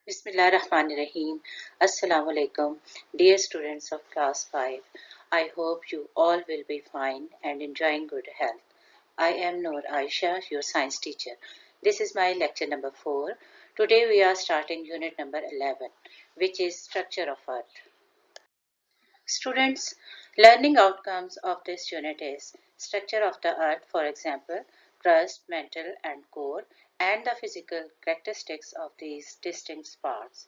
Bismillahirrahmanirrahim. Assalamu alaikum, dear students of class 5. I hope you all will be fine and enjoying good health. I am Noor Aisha, your science teacher. This is my lecture number 4. Today we are starting unit number 11, which is structure of earth. Students, learning outcomes of this unit is structure of the earth, for example, crust, mantle and core, and the physical characteristics of these distinct parts.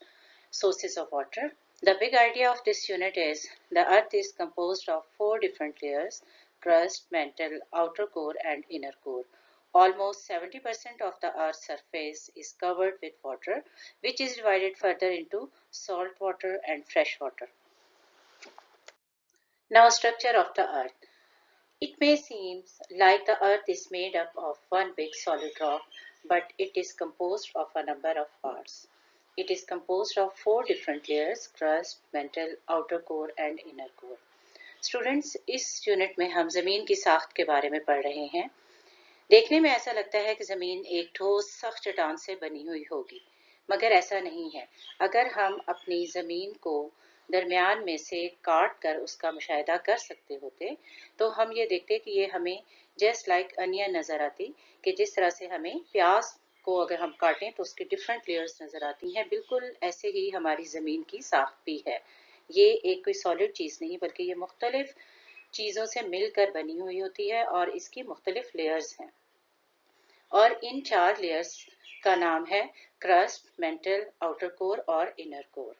Sources of water. The big idea of this unit is the earth is composed of 4 different layers: crust, mantle, outer core and inner core. Almost 70% of the earth's surface is covered with water, which is divided further into salt water and fresh water. Now, structure of the earth. It may seem like the earth is made up of one big solid rock, but it is composed of a number of parts. It is composed of 4 different layers: crust, mantle, outer core and inner core. Students, इस unit में हम ज़मीन की साख्त के बारे में पढ़ रहे हैं। देखने में ऐसा लगता है कि ज़मीन एक ठोस सख्त चट्टान से बनी हुई होगी, मगर ऐसा नहीं है। अगर हम अपनी ज़मीन को दरमियान में से काट कर उसका मुशाहिदा कर सकते होते तो हम ये देखते कि ये हमें जस्ट लाइक अनियन नज़र आती, कि जिस तरह से हमें प्याज को अगर हम काटें तो उसकी डिफरेंट लेयर्स नज़र आती हैं। बिल्कुल ऐसे ही हमारी ज़मीन की साख्त भी है। ये एक कोई सॉलिड चीज़ नहीं, बल्कि ये मुख्तलिफ चीज़ों से मिलकर बनी हुई होती है और इसकी मुख्तलिफ लेयर्स हैं। और इन 4 लेयर्स का नाम है क्रस्ट, मेंटल, आउटर कोर और inner core.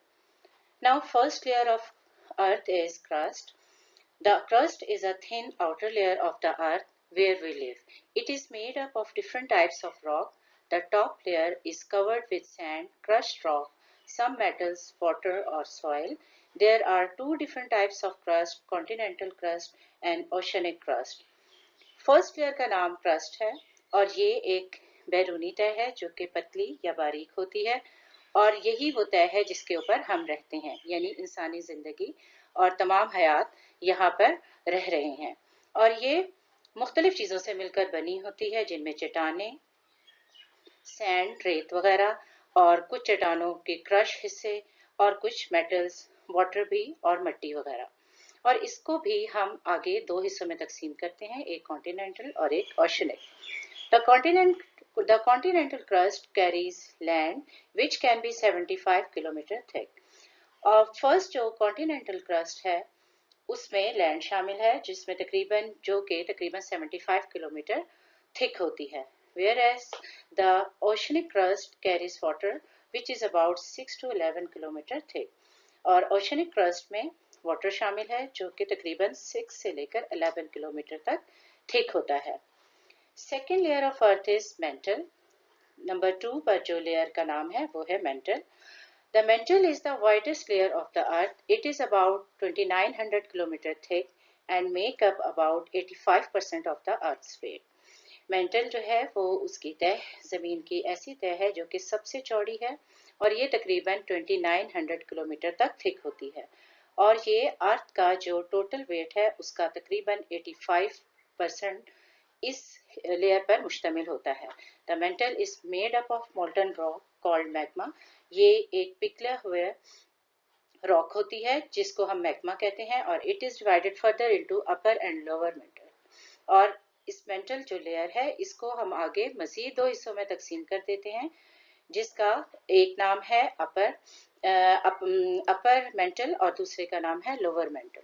Now, first layer of earth is crust. The crust is a thin outer layer of the earth where we live. It is made up of different types of rock. The top layer is covered with sand, crushed rock, some metals, water or soil. There are 2 different types of crust: continental crust and oceanic crust. First layer का नाम crust है और ये एक बैरूनी तह है जो कि पतली या बारीक होती है, और यही वो तह है जिसके ऊपर हम रहते हैं, यानी इंसानी ज़िंदगी और तमाम हयात यहाँ पर रह रहे हैं। और ये मुख्तलिफ चीज़ों से मिलकर बनी होती है, जिनमें चट्टानें, सैंड, रेत वगैरह, और कुछ चट्टानों के क्रश हिस्से और कुछ मेटल्स, वाटर भी और मिट्टी वगैरह। और इसको भी हम आगे 2 हिस्सों में तकसीम करते हैं, एक कॉन्टिनेंटल और एक oceanic. The continental crust carries land which can be 75 kilometre thick. और फर्स्ट जो कॉन्टिनेंटल क्रस्ट है उसमें लैंड शामिल है जिसमें तकरीबन 75 किलोमीटर थिक होती है, whereas the oceanic crust carries water which is about 6 to 11 kilometre thick. और ओशनिक क्रस्ट में वाटर शामिल है जो कि तकरीबन 6 से लेकर 11 किलोमीटर तक थिक होता है। Second layer of earth is mental. Number 2 पर जो लेयर का नाम है वो है mental. The mantle is the widest layer of the earth. It is about 2900 kilometer thick and make up about 85% of the earth's weight. Mental जो है वो उसकी तह ज़मीन की ऐसी तह है जो कि सबसे चौड़ी है और ये तकरीबन 2900 किलोमीटर तक थिक होती है, और ये अर्थ का जो टोटल वेट है उसका तकरीबन 85% इस लेयर पर मुश्तमिल होता है। The mental is made up of molten rock called magma. ये एक पिघला हुआ रॉक होती है जिसको हम मैग्मा कहते हैं, और it is divided further into upper and lower mental. और इस मेंटल जो लेयर है इसको हम आगे मजीद 2 हिस्सों में तकसीम कर देते हैं, जिसका एक नाम है अपर मेंटल और दूसरे का नाम है lower mental.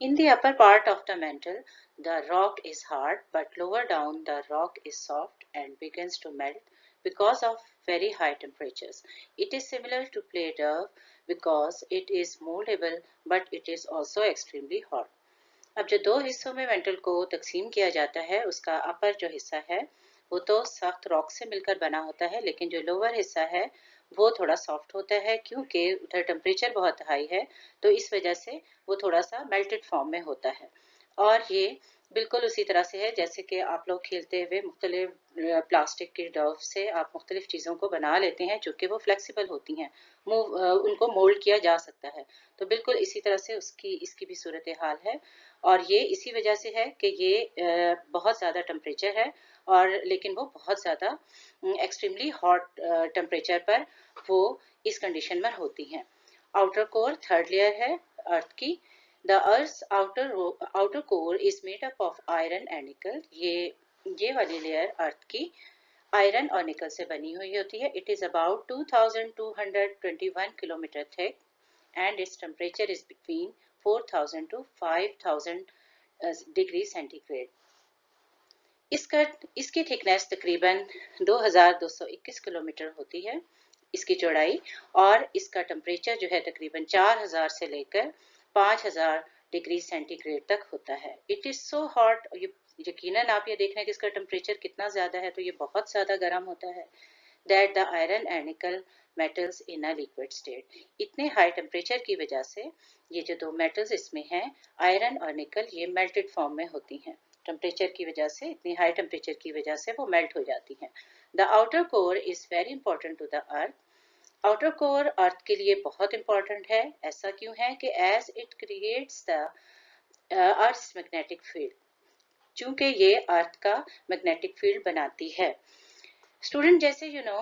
In the upper part of the mantle, the rock is hard, but lower down the rock is soft and begins to melt because of very high temperatures. It is similar to play dough because it is moldable, but it is also extremely hot. अब जो 2 हिस्सों में mental को तकसीम किया जाता है उसका अपर जो हिस्सा है वो तो सख्त रॉक से मिलकर बना होता है, लेकिन जो लोअर हिस्सा है वो थोड़ा सॉफ्ट होता है क्योंकि उधर टेम्परेचर बहुत हाई है, तो इस वजह से वो थोड़ा सा मेल्टेड फॉर्म में होता है। और ये बिल्कुल उसी तरह से है जैसे कि आप लोग खेलते हुए मुख्तलिफ प्लास्टिक के डव से आप मुख्तलिफ चीज़ों को बना लेते हैं जो कि वो फ्लेक्सिबल होती हैं, उनको मोल्ड किया जा सकता है। तो बिल्कुल इसी तरह से इसकी भी सूरत हाल है, और ये इसी वजह से है कि ये बहुत ज़्यादा टेम्परेचर है, और लेकिन वो बहुत ज़्यादा एक्सट्रीमली हॉट टेम्परेचर पर वो इस कंडीशन में होती हैं। आउटर कोर थर्ड लेयर है अर्थ की। The Earth's outer core is made up of iron and nickel. ये वाली लेयर अर्थ की आयरन और निकल से बनी हुई होती है। It is about 2221 kilometre thick and its temperature is between 4000 to 5000 degree centigrade. इसकी थिकनेस तकरीबन 2221 किलोमीटर होती है, इसकी चौड़ाई, और इसका टेम्परेचर जो है तकरीबन 4000 से लेकर 5000 डिग्री सेंटीग्रेड तक होता है। इट इज़ सो हॉट, यकीनन आप ये देख रहे हैं कि इसका टेम्परेचर कितना ज़्यादा है, तो ये बहुत ज़्यादा गर्म होता है। दैट द आयरन एंड निकल metals in a liquid state. इतने हाई टेम्परेचर की वजह से ये जो दो मेटल्स इसमें हैं, आयरन और निकल, ये मेल्टेड फॉर्म में होती हैं। टेम्परेचर की वजह से, इतनी हाई टेम्परेचर की वजह से वो मेल्ट हो जाती हैं। The outer core is very important to the earth. Outer core earth के लिए बहुत इंपॉर्टेंट है। ऐसा क्यों है कि as it creates the earth magnetic field, चूंकि ये अर्थ का मैग्नेटिक फील्ड बनाती है। स्टूडेंट, जैसे you know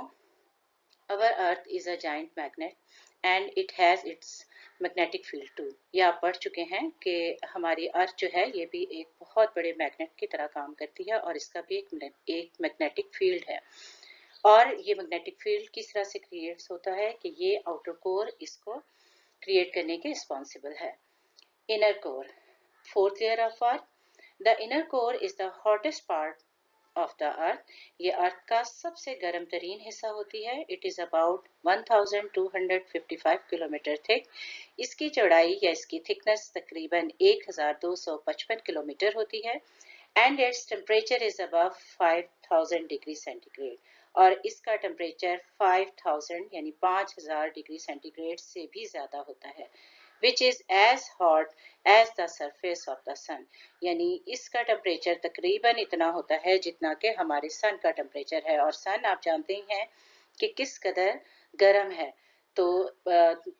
our earth is a giant magnet and it has its magnetic field too। ये आप पढ़ चुके हैं कि हमारी अर्थ जो है ये भी एक बहुत बड़े मैग्नेट की तरह काम करती है, और इसका भी एक मैग्नेटिक फील्ड है। और ये मैग्नेटिक फील्ड किस तरह से क्रिएट्स होता है कि ये आउटर कोर इसको क्रिएट करने के रिस्पॉन्सिबल है। Inner core fourth layer of earth. The inner core is the hottest part of the earth. ये अर्थ का सबसे गर्म तरीन हिस्सा होती है। It is about 1255 kilometre thick. इसकी चौड़ाई या इसकी थिकनेस तकरीबन 1255 किलोमीटर होती है। And its temperature is above 5000 degree centigrade, और इसका टेम्परेचर 5000 यानी 5000 डिग्री सेंटीग्रेड से भी ज़्यादा होता है। which is as hot as the surface of the sun। यानी इसका टेम्परेचर तकरीबन इतना होता है जितना कि हमारे सन का टेम्परेचर है, और सन आप जानते ही हैं कि किस कदर गर्म है। तो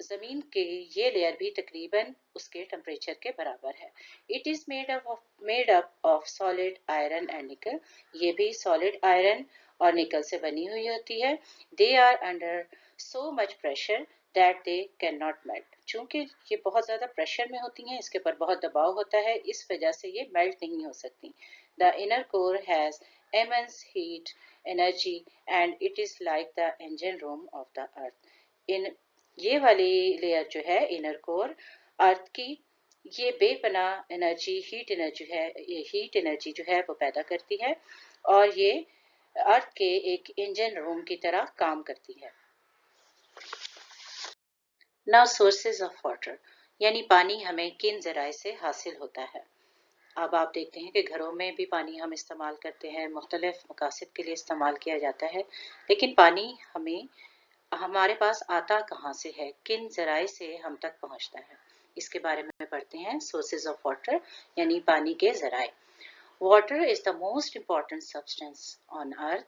ज़मीन के ये लेयर भी तकरीबन उसके टेम्परेचर के बराबर है। It is made up of solid iron and निकल। ये भी सॉलिड आयरन और निकल से बनी हुई होती है। They are under so much pressure that they can not melt. चूंकि ये बहुत ज़्यादा प्रेशर में होती हैं, इसके ऊपर बहुत दबाव होता है, इस वजह से ये मेल्ट नहीं हो सकती। The inner core has immense heat energy and it is like the engine room of the earth। इन ये वाली लेयर जो है इनर कोर अर्थ की, ये बेपनाह एनर्जी, हीट एनर्जी जो है वो पैदा करती है, और ये अर्थ के एक इंजन रूम की तरह काम करती है। नाउ सोर्सेज ऑफ वाटर, यानी पानी हमें किन ज़राए से हासिल होता है। अब आप देखते हैं कि घरों में भी पानी हम इस्तेमाल करते हैं, मुख्तलिफ मकासद के लिए इस्तेमाल किया जाता है, लेकिन पानी हमें हमारे पास आता कहाँ से है, किन ज़राए से हम तक पहुँचता है, इसके बारे में पढ़ते हैं। सोर्सेज ऑफ वाटर यानी पानी के ज़राए। Water is the most important substance on earth.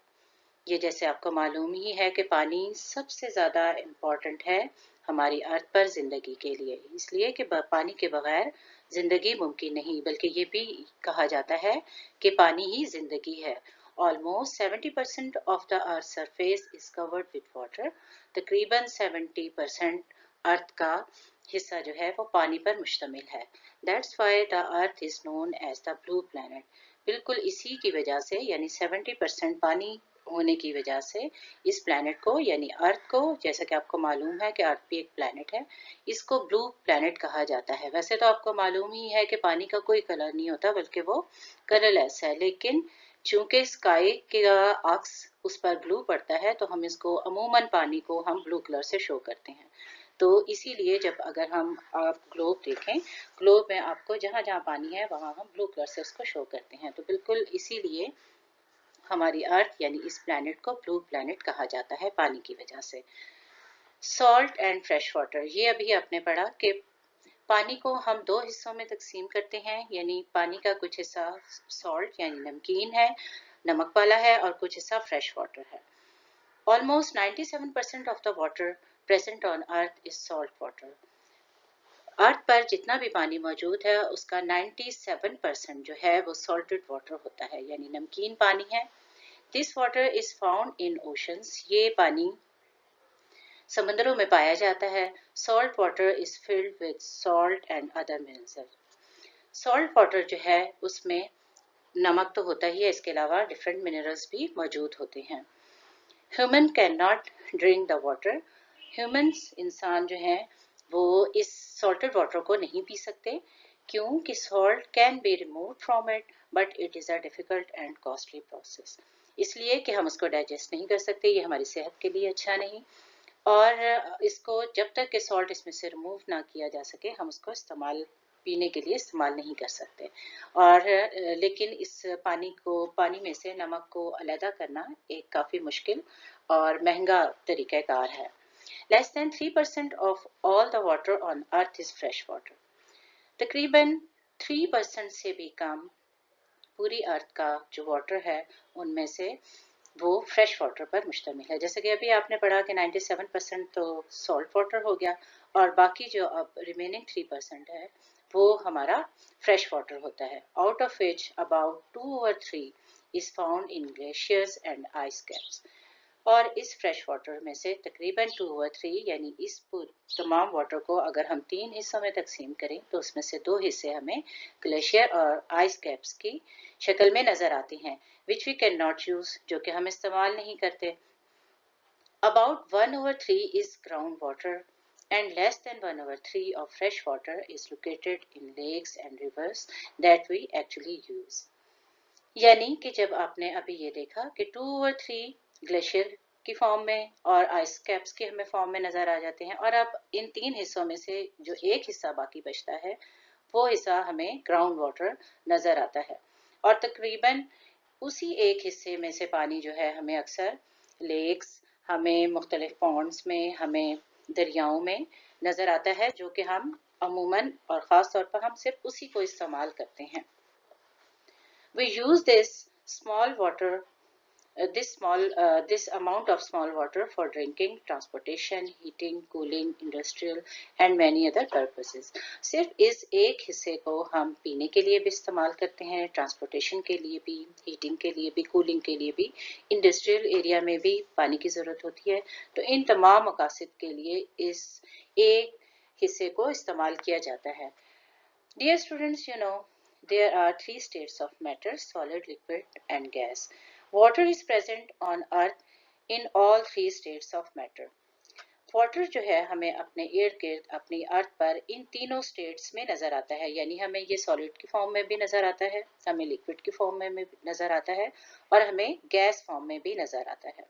ये जैसे आपको मालूम ही है कि पानी सबसे ज़्यादा इम्पॉर्टेंट है हमारी अर्थ पर ज़िंदगी के लिए, इसलिए कि पानी के बगैर ज़िंदगी मुमकिन नहीं, बल्कि ये भी कहा जाता है कि पानी ही ज़िंदगी है। Almost 70% of the earth surface is covered with water. तकरीबन 70% अर्थ का हिस्सा जो है वो पानी पर मुश्तमिल है। That's why the earth is known as the blue planet. बिल्कुल इसी की वजह से, यानी 70% पानी होने की वजह से इस प्लैनेट को यानी अर्थ को, जैसा कि आपको मालूम है कि अर्थ भी एक प्लैनेट है, इसको ब्लू प्लैनेट कहा जाता है। वैसे तो आपको मालूम ही है कि पानी का कोई कलर नहीं होता, बल्कि वो कलरलेस है, लेकिन चूंकि स्काई का अक्स उस पर ब्लू पड़ता है तो हम इसको अमूमन पानी को हम ब्लू कलर से शो करते हैं। तो इसीलिए जब अगर हम आप ग्लोब देखें, ग्लोब में आपको जहाँ जहाँ पानी है वहाँ हम ब्लू कलर से उसको शो करते हैं। तो बिल्कुल इसीलिए हमारी अर्थ यानी इस प्लैनेट को ब्लू प्लैनेट कहा जाता है पानी की वजह से। सॉल्ट एंड फ्रेश वाटर, ये अभी आपने पढ़ा कि पानी को हम दो हिस्सों में तकसीम करते हैं, यानी पानी का कुछ हिस्सा सॉल्ट यानी नमकीन है, नमक वाला है, और कुछ हिस्सा फ्रेश वाटर है। Almost 97% of the water present on earth is salt water. अर्थ पर जितना भी पानी मौजूद है उसका 97% जो है वो सॉल्टेड वाटर होता है, यानी नमकीन पानी है। This water is found in oceans, ये पानी समुद्रों में पाया जाता है। Salt water is filled with salt and other minerals. Salt water जो है उसमें नमक तो होता ही है, इसके अलावा डिफरेंट मिनरल्स भी मौजूद होते हैं। Human can not drink the water, humans इंसान जो हैं वो इस सॉल्टेड वाटर को नहीं पी सकते, क्योंकि salt can be remove from it but it is a difficult and costly process, इसलिए कि हम उसको डाइजेस्ट नहीं कर सकते, ये हमारी सेहत के लिए अच्छा नहीं, और इसको जब तक कि सॉल्ट इसमें से रिमूव ना किया जा सके हम उसको पीने के लिए इस्तेमाल नहीं कर सकते। और लेकिन इस पानी में से नमक को अलहदा करना एक काफ़ी मुश्किल और महंगा तरीक़ाकार है। Less than 3% of all the water on earth is fresh water. तकरीबन 3% से भी कम पूरी अर्थ का जो वाटर है उनमें से वो फ्रेश वाटर पर मुश्तमिल है। जैसे कि अभी आपने पढ़ा कि 97% तो सॉल्ट वाटर हो गया और बाकी जो अब रिमेनिंग 3% है वो हमारा फ्रेश वाटर होता है। Out of which about 2/3 is found in glaciers and ice caps. और इस फ्रेश वाटर में से तकरीबन 2/3 यानी इस तमाम वाटर को अगर हम 3 हिस्सों में तकसीम करें तो उसमें से 2 हिस्से हमें ग्लेशियर और आइस कैप्स की शक्ल में नजर आती हैं, which we can not use, जो कि हम इस्तेमाल नहीं करते। About 1/3 is ground water and less than 1/3 of fresh water is located in lakes and rivers that we actually use. यानी कि जब आपने अभी ये देखा कि 2/3 ग्लेशियर की फॉर्म में और आइस कैप्स के हमें फॉर्म में नजर आ जाते हैं, और अब इन 3 हिस्सों में से जो एक हिस्सा बाकी बचता है वो हिस्सा हमें ग्राउंड वाटर नजर आता है, और तकरीबन उसी एक हिस्से में से पानी जो है हमें अक्सर लेक्स, हमें मुख्तलिफ पॉन्ड्स में, हमें दरियाओं में नजर आता है, जो कि हम अमूमन और ख़ास तौर पर हम सिर्फ उसी को इस्तेमाल करते हैं। We use this amount of small water for drinking, transportation, heating, cooling, industrial and many other purposes. सिर्फ इस एक हिस्से को हम पीने के लिए भी इस्तेमाल करते हैं, ट्रांसपोर्टेशन के लिए भी, हीटिंग के लिए भी, कूलिंग के लिए भी, इंडस्ट्रियल एरिया में भी पानी की ज़रूरत होती है। तो इन तमाम मकासद के लिए इस एक हिस्से को इस्तेमाल किया जाता है। Dear students, you know, there are 3 states of matter: solid, liquid and gas. Water is present on earth in all 3 states of matter. Water जो है हमें अपने इर्द गिर्द अपनी अर्थ पर इन तीनों स्टेट्स में नज़र आता है, यानी हमें ये सॉलिड की फॉर्म में भी नज़र आता है, हमें लिक्विड की फॉर्म में भी नज़र आता है और हमें गैस फॉर्म में भी नज़र आता है।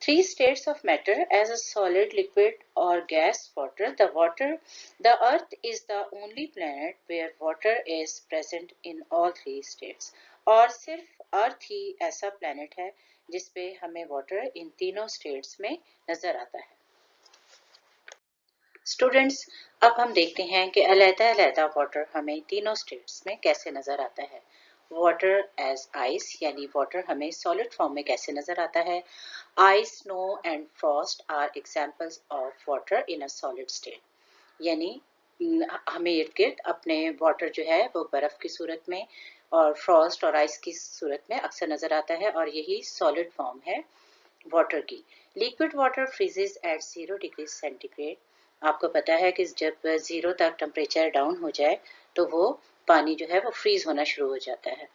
3 states of matter as a solid, liquid or gas water. The earth is the only planet where water is present in all 3 states. और सिर्फ अर्थ ही ऐसा प्लैनेट है जिसपे हमें वाटर इन तीनों स्टेट्स में नजर आता है। स्टूडेंट्स, अब हम देखते हैं कि अलग-अलग वाटर हमें तीनों स्टेट्स में कैसे नजर आता है। वाटर एज आइस, यानी वाटर हमें सॉलिड फॉर्म में कैसे नजर आता है। Ice, snow and frost are examples of water in a solid state, यानी हमें इर्द गिर्द अपने वाटर जो है वो बर्फ की सूरत में और फ्रॉस्ट और आइस की सूरत में अक्सर नजर आता है, और यही सॉलिड फॉर्म है वाटर की। Liquid water freezes at 0 degree centigrade. आपको पता है कि जब 0 तक टेम्परेचर डाउन हो जाए तो वो पानी जो है वो फ्रीज होना शुरू हो जाता है।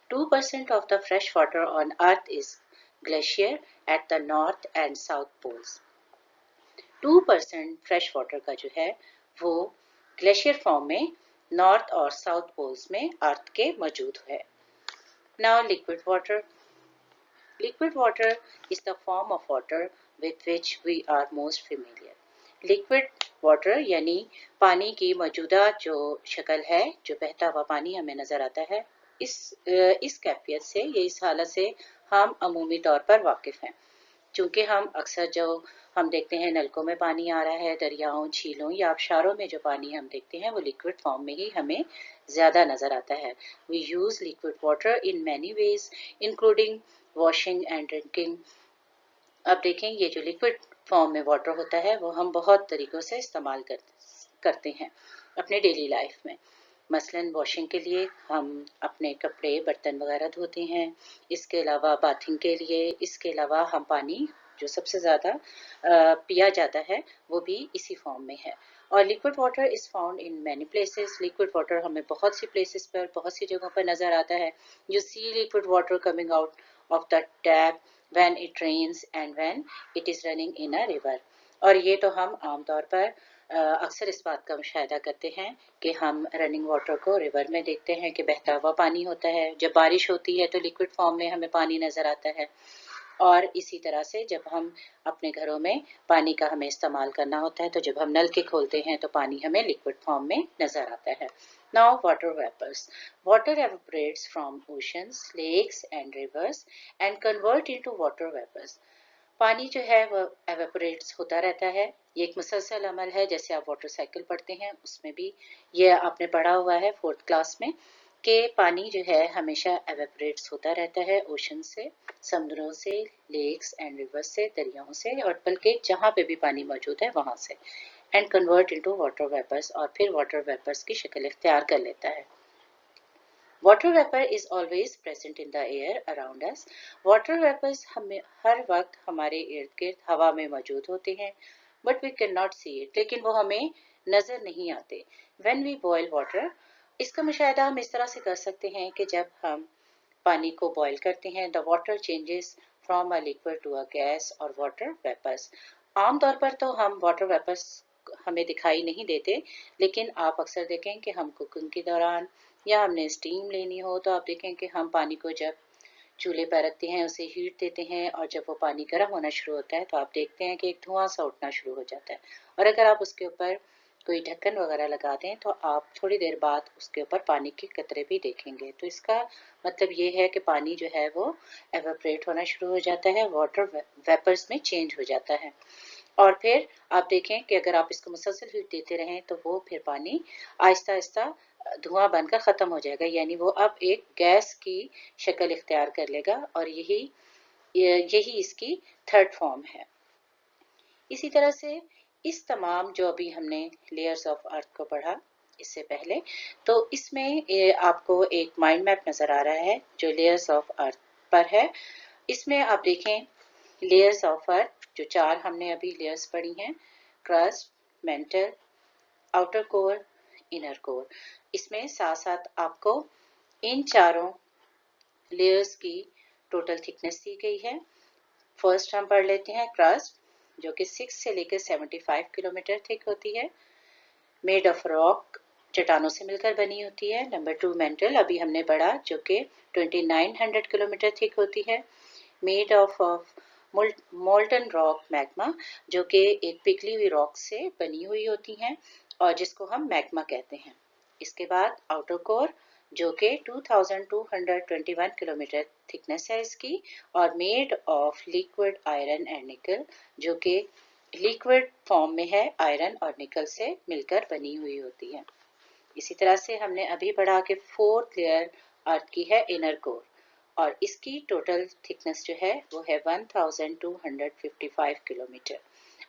2% of the fresh water on earth is glacier at the north and south poles. 2% fresh water का जो है वो ग्लेशियर फॉर्म में नॉर्थ और साउथ पोल्स में अर्थ के मौजूद है। Now liquid water. Liquid water is the form of water with which we are most familiar. Liquid water यानी पानी की मौजूदा जो शक्ल है, जो बहता हुआ पानी हमें नजर आता है, इस कैफियत से या इस हालत से हम अमूमी तौर पर वाकिफ हैं। चूँकि हम अक्सर जो हम देखते हैं नलकों में पानी आ रहा है, दरियाओं, झीलों या आबशारों में जो पानी हम देखते हैं वो लिक्विड फॉर्म में ही हमें ज़्यादा नज़र आता है। We use liquid water in many ways including washing and drinking. अब देखें ये जो लिक्विड फॉर्म में वाटर होता है वो हम बहुत तरीक़ों से इस्तेमाल करते हैं अपने डेली लाइफ में। मसलन वॉशिंग के लिए हम अपने कपड़े बर्तन वगैरह धोते हैं, इसके अलावा बाथिंग के लिए, इसके अलावा हम पानी जो सबसे ज़्यादा पिया जाता है वो भी इसी फॉर्म में है। और liquid water is found in many places. Liquid water हमें बहुत सी प्लेसेस पर, बहुत सी जगहों पर नज़र आता है। You see liquid water coming out of the tap when it rains and when it is running in a river. और ये तो हम आमतौर पर अक्सर इस बात का मुशाहिदा करते हैं कि हम रनिंग वाटर को रिवर में देखते हैं कि बहता हुआ पानी होता है। जब बारिश होती है तो लिक्विड फॉर्म में हमें पानी नज़र आता है। और इसी तरह से जब हम अपने घरों में पानी का हमें इस्तेमाल करना होता है तो जब हम नल के खोलते हैं तो पानी हमें लिक्विड फॉर्म में नज़र आता है। Now water vapours. Water evaporates from oceans, lakes and rivers and convert into water vapours. पानी जो है वो एवेपोरेट्स होता रहता है। ये एक मुसलसल अमल है, जैसे आप वाटर साइकिल पढ़ते हैं उसमें भी ये आपने पढ़ा हुआ है 4th क्लास में कि पानी जो है हमेशा एवेपोरेट्स होता रहता है ओशन से, समुद्रों से, लेक्स एंड रिवर्स से, दरियाओं से, और बल्कि जहाँ पे भी पानी मौजूद है वहाँ से, and convert into water vapours, और फिर वाटर वेपर्स की शक्ल इख्तियार कर लेता है। Water vapor is always present in the air around us. Water vapors हमें हर वक्त हमारे इर्द गिर्द हवा में मौजूद होते हैं, but we cannot see it. लेकिन वो हमें नज़र नहीं आते। When we boil water, इसका मुशाहिदा हम इस तरह से कर सकते हैं कि जब हम पानी को बॉयल करते हैं, the water changes from a liquid to a gas or water vapors. आमतौर पर तो हम वाटर वेपर्स हमें दिखाई नहीं देते, लेकिन आप अक्सर देखें कि हम कुकिंग के दौरान या हमने स्टीम लेनी हो तो आप देखें कि हम पानी को जब चूल्हे पर रखते हैं, उसे हीट देते हैं, और जब वो पानी गर्म होना शुरू होता है तो आप देखते हैं कि एक धुआं सा उठना शुरू हो जाता है। और अगर आप उसके ऊपर कोई ढक्कन वगैरह लगा दें तो आप थोड़ी देर बाद उसके ऊपर पानी के कतरे भी देखेंगे। तो इसका मतलब ये है कि पानी जो है वो एवेपोरेट होना शुरू हो जाता है, वाटर वेपर्स में चेंज हो जाता है। और फिर आप देखें कि अगर आप इसको मुसलसल हीट देते रहें तो वो फिर पानी आहिस्ता आहिस्ता धुआं बनकर ख़त्म हो जाएगा, यानी वो अब एक गैस की शक्ल इख्तियार कर लेगा, और यही इसकी थर्ड फॉर्म है। इसी तरह से इस तमाम जो अभी हमने लेयर्स ऑफ अर्थ को पढ़ा इससे पहले, तो इसमें आपको एक माइंड मैप नज़र आ रहा है जो लेयर्स ऑफ अर्थ पर है। इसमें आप देखें लेयर्स ऑफ अर्थ जो 4 हमने अभी लेयर्स पढ़ी हैं, crust, mental, outer core, inner core. इसमें साथ साथ आपको इन चारों लेयर्स की टोटल थिकनेस दी गई है। फर्स्ट हम पढ़ लेते हैं क्रस्ट, जो कि 6 से लेकर 75 किलोमीटर थिक होती है, मेड ऑफ रॉक, चट्टानों से मिलकर बनी होती है। नंबर 2 मेंटल, अभी हमने पढ़ा, जो कि 2900 किलोमीटर थिक होती है, made of molten rock magma, जो कि एक पिघली हुई रॉक से बनी हुई होती हैं और जिसको हम मैग्मा कहते हैं। इसके बाद आउटर कोर, जो कि 2221 किलोमीटर थिकनेस है इसकी, और made of liquid iron and निकल, जो कि लिक्विड फॉर्म में है, आयरन और निकल से मिलकर बनी हुई होती है। इसी तरह से हमने अभी पढ़ा कि 4th लेयर अर्थ की है इनर कोर, और इसकी टोटल थिकनेस जो है वो है 1255 किलोमीटर,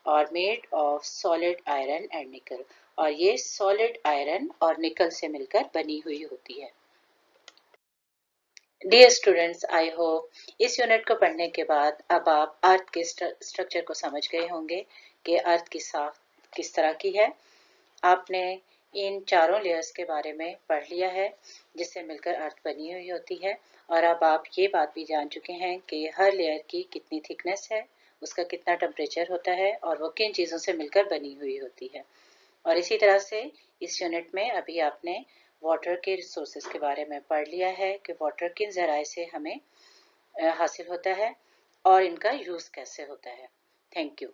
और made of solid iron and निकल, और ये सॉलिड आयरन और निकल से मिलकर बनी हुई होती है। डियर स्टूडेंट्स, आई होप इस यूनिट को पढ़ने के बाद अब आप अर्थ के स्ट्रक्चर को समझ गए होंगे कि अर्थ की साख किस तरह की है। आपने इन चारों लेयर्स के बारे में पढ़ लिया है जिससे मिलकर अर्थ बनी हुई होती है, और अब आप ये बात भी जान चुके हैं कि हर लेयर की कितनी थिकनेस है, उसका कितना टेम्परेचर होता है, और वो किन चीज़ों से मिलकर बनी हुई होती है। और इसी तरह से इस यूनिट में अभी आपने वाटर के रिसोर्सेज के बारे में पढ़ लिया है कि वाटर किन ज़राए से हमें हासिल होता है और इनका यूज़ कैसे होता है। Thank you.